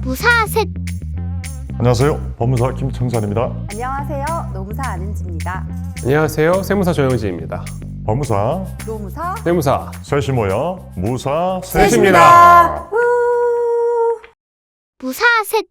무사셋. 안녕하세요. 법무사 김청산입니다. 안녕하세요. 노무사 안은지입니다. 안녕하세요. 세무사 조영지입니다. 법무사, 노무사 세무사 셋이 모여 무사 셋입니다. 무사셋.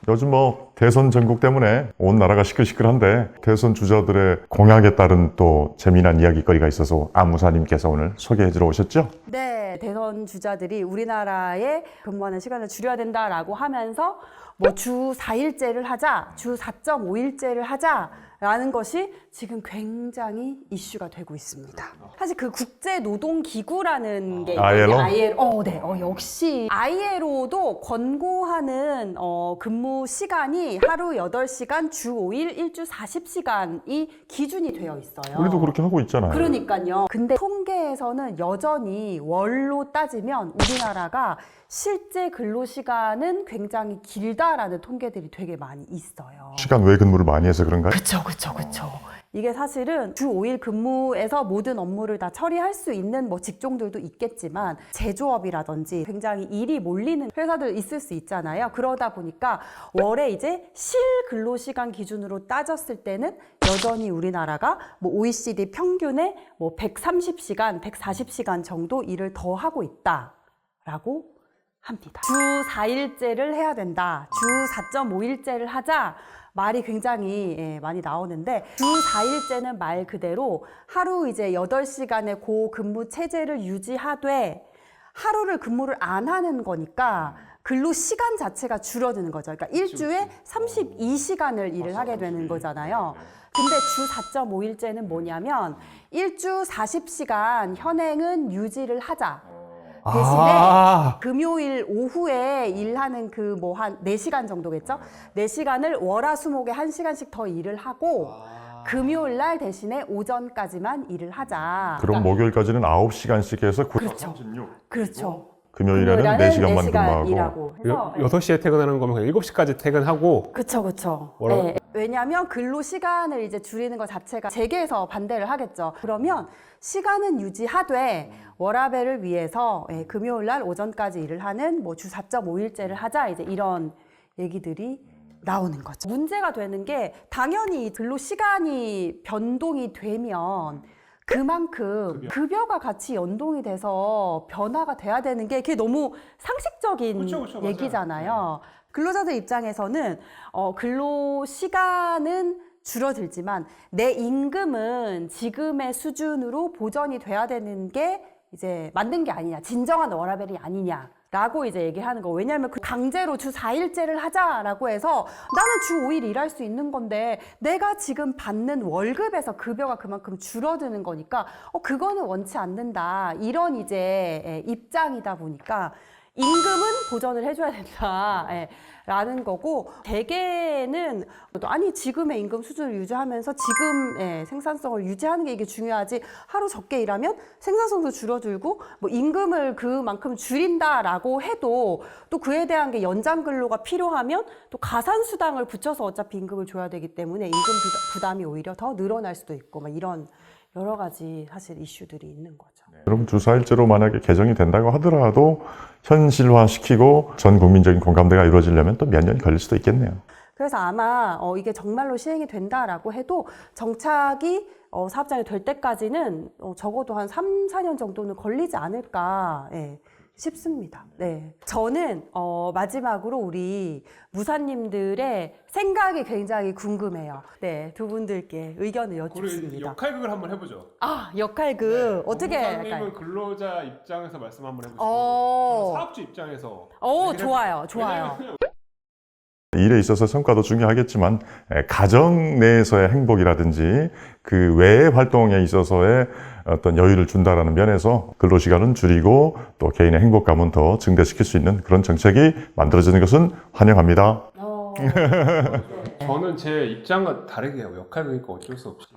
요즘 대선 전국 때문에 온 나라가 시끌시끌한데 대선 주자들의 공약에 따른 또 재미난 이야기거리가 있어서 안무사님께서 오늘 소개해 주러 오셨죠? 네, 대선 주자들이 우리나라에 근무하는 시간을 줄여야 된다라고 하면서 뭐 주 4일제를 하자, 주 4.5일제를 하자라는 것이 지금 굉장히 이슈가 되고 있습니다. 사실 그 국제노동기구라는 게 ILO? ILO, 네, 역시 ILO도 권고하는 근무 시간이 하루 8시간, 주 5일, 일주 40시간이 기준이 되어 있어요. 우리도 그렇게 하고 있잖아요. 그러니까요. 근데 통계에서는 여전히 월로 따지면 우리나라가 실제 근로시간은 굉장히 길다라는 통계들이 되게 많이 있어요. 시간 외 근무를 많이 해서 그런가요? 그쵸. 이게 사실은 주 5일 근무에서 모든 업무를 다 처리할 수 있는 뭐 직종들도 있겠지만 제조업이라든지 굉장히 일이 몰리는 회사들 있을 수 있잖아요. 그러다 보니까 월에 이제 실 근로시간 기준으로 따졌을 때는 여전히 우리나라가 뭐 OECD 평균의 뭐 130시간, 140시간 정도 일을 더 하고 있다라고 합니다. 주 4일제를 해야 된다. 주 4.5일제를 하자. 말이 굉장히 많이 나오는데 주 4일제는 말 그대로 하루 이제 8시간의 고근무 체제를 유지하되 하루를 근무를 안 하는 거니까 근로 시간 자체가 줄어드는 거죠. 그러니까 일주에 32시간을 일을 하게 되는 거잖아요. 근데 주 4.5일제는 뭐냐면 일주 40시간 현행은 유지를 하자. 대신에 금요일 오후에 일하는 그 뭐 한 4시간 정도겠죠? 4시간을 월화수목에 1시간씩 더 일을 하고 금요일 날 대신에 오전까지만 일을 하자. 그럼 목요일까지는 9시간씩 해서 그렇죠. 36. 그렇죠. 금요일에는 4시간만 근무하고. 일하고 해서 6시에 퇴근하는 거면 그냥 7시까지 퇴근하고 그쵸. 뭐라- 네. 왜냐하면 근로 시간을 이제 줄이는 것 자체가 재계에서 반대를 하겠죠. 그러면 시간은 유지하되 워라밸을 위해서 금요일 날 오전까지 일을 하는 뭐 주 4.5일제를 하자 이제 이런 얘기들이 나오는 거죠. 문제가 되는 게 당연히 근로 시간이 변동이 되면 그만큼 급여가 같이 연동이 돼서 변화가 돼야 되는 게 그게 너무 상식적인 그쵸, 얘기잖아요. 근로자들 입장에서는 근로 시간은 줄어들지만 내 임금은 지금의 수준으로 보전이 돼야 되는 게 이제 맞는 게 아니냐, 진정한 워라밸이 아니냐라고 이제 얘기하는 거. 왜냐하면 그 강제로 주 4일제를 하자라고 해서 나는 주 5일 일할 수 있는 건데 내가 지금 받는 월급에서 급여가 그만큼 줄어드는 거니까 그거는 원치 않는다. 이런 이제 입장이다 보니까 임금은 보전을 해줘야 된다. 라는 거고 대개는 아니 지금의 임금 수준을 유지하면서 지금 생산성을 유지하는 게 이게 중요하지 하루 적게 일하면 생산성도 줄어들고 뭐 임금을 그만큼 줄인다라고 해도 또 그에 대한 게 연장 근로가 필요하면 또 가산수당을 붙여서 어차피 임금을 줘야 되기 때문에 임금 부담이 오히려 더 늘어날 수도 있고 막 이런 여러 가지 사실 이슈들이 있는 거죠. 여러분 주 4일제로 만약에 개정이 된다고 하더라도 현실화시키고 전 국민적인 공감대가 이루어지려면 또 몇 년이 걸릴 수도 있겠네요. 그래서 아마 이게 정말로 시행이 된다라고 해도 정착이 사업장이 될 때까지는 적어도 한 3, 4년 정도는 걸리지 않을까 싶습니다. 네. 저는 마지막으로 우리 무사님들의 생각이 굉장히 궁금해요. 네, 두 분들께 의견을 여쭙습니다. 역할극을 한번 해보죠. 역할극 어떻게 법무사님은 할까요? 근로자 입장에서 말씀 한번 해보시고 어. 사업주 입장에서 좋아요. 왜냐면 일에 있어서 성과도 중요하겠지만 가정 내에서의 행복이라든지 그 외의 활동에 있어서의 어떤 여유를 준다라는 면에서 근로시간은 줄이고 또 개인의 행복감은 더 증대시킬 수 있는 그런 정책이 만들어지는 것은 환영합니다. 저는 제 입장과 다르게 해요. 역할극이니까 어쩔 수 없이.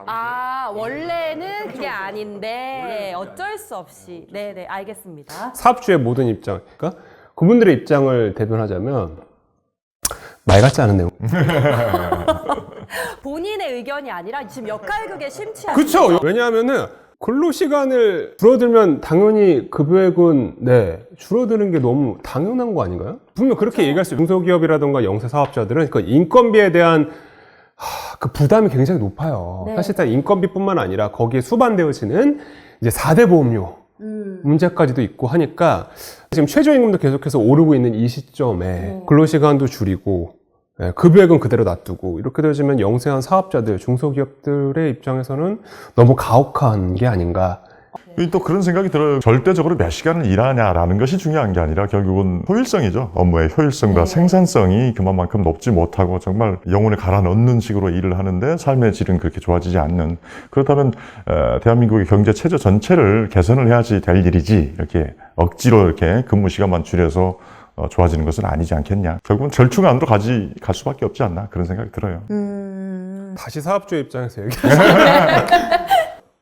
원래는 그게 아닌데 어쩔 수 없이. 네네, 알겠습니다. 사업주의 모든 입장, 그러니까 그분들의 입장을 대변하자면 말 같지 않은 내용. 본인의 의견이 아니라 지금 역할극에 심취한. 그렇죠. 왜냐하면은 근로시간을 줄어들면 당연히 급여액은 줄어드는 게 너무 당연한 거 아닌가요? 분명 그렇게 얘기할 수 있어요. 중소기업이라든가 영세사업자들은 그 인건비에 대한 그 부담이 굉장히 높아요. 네. 사실상 인건비뿐만 아니라 거기에 수반되어지는 이제 4대 보험료 문제까지도 있고 하니까 지금 최저임금도 계속해서 오르고 있는 이 시점에 근로시간도 줄이고 급여액은 그대로 놔두고 이렇게 되어지면 영세한 사업자들, 중소기업들의 입장에서는 너무 가혹한 게 아닌가. 또 그런 생각이 들어요. 절대적으로 몇 시간을 일하냐라는 것이 중요한 게 아니라 결국은 효율성이죠. 업무의 효율성과 생산성이 그만큼 높지 못하고 정말 영혼을 갈아 넣는 식으로 일을 하는데 삶의 질은 그렇게 좋아지지 않는. 그렇다면 대한민국의 경제 체제 전체를 개선을 해야지 될 일이지 이렇게 억지로 이렇게 근무 시간만 줄여서 좋아지는 것은 아니지 않겠냐. 결국은 절충안으로 갈 수밖에 없지 않나 그런 생각이 들어요. 다시 사업주의 입장에서 얘기하자면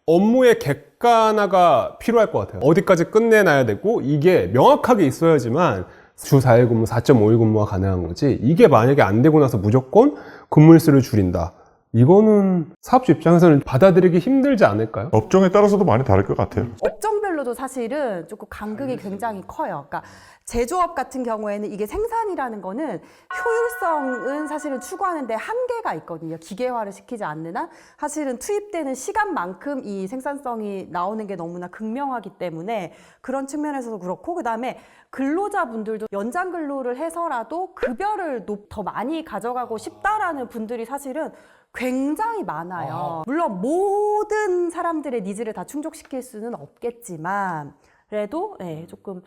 업무의 객관화가 필요할 것 같아요. 어디까지 끝내놔야 되고 이게 명확하게 있어야지만 주 4일 근무, 4.5일 근무가 가능한 거지. 이게 만약에 안 되고 나서 무조건 근무일수를 줄인다. 이거는 사업주 입장에서는 받아들이기 힘들지 않을까요? 업종에 따라서도 많이 다를 것 같아요. 업종별로도 사실은 조금 간극이 굉장히 커요. 그러니까 제조업 같은 경우에는 이게 생산이라는 거는 효율성은 사실은 추구하는데 한계가 있거든요. 기계화를 시키지 않는 한 사실은 투입되는 시간만큼 이 생산성이 나오는 게 너무나 극명하기 때문에 그런 측면에서도 그렇고, 그다음에 근로자분들도 연장 근로를 해서라도 급여를 더 많이 가져가고 싶다라는 분들이 사실은 굉장히 많아요. 물론 모든 사람들의 니즈를 다 충족시킬 수는 없겠지만 그래도 조금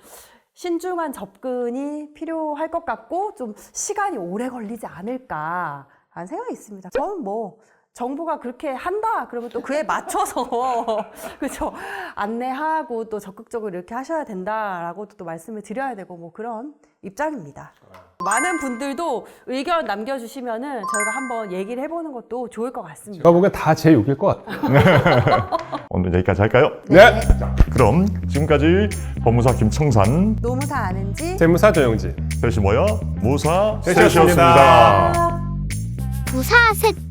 신중한 접근이 필요할 것 같고 좀 시간이 오래 걸리지 않을까라는 생각이 있습니다. 저는 뭐 정부가 그렇게 한다 그러면 또 그에 맞춰서 그렇죠, 안내하고 또 적극적으로 이렇게 하셔야 된다라고 또 말씀을 드려야 되고 뭐 그런 입장입니다. 많은 분들도 의견 남겨주시면은 저희가 한번 얘기를 해보는 것도 좋을 것 같습니다. 제가 보기엔 다 제 욕일 것 같아요. 오늘 여기까지 할까요? 네. 자, 그럼 지금까지 법무사 김청산, 노무사 아는지 재무사 조영진. 셋이 모여 무사 셋이었습니다. 셋이었습니다. 부사 셋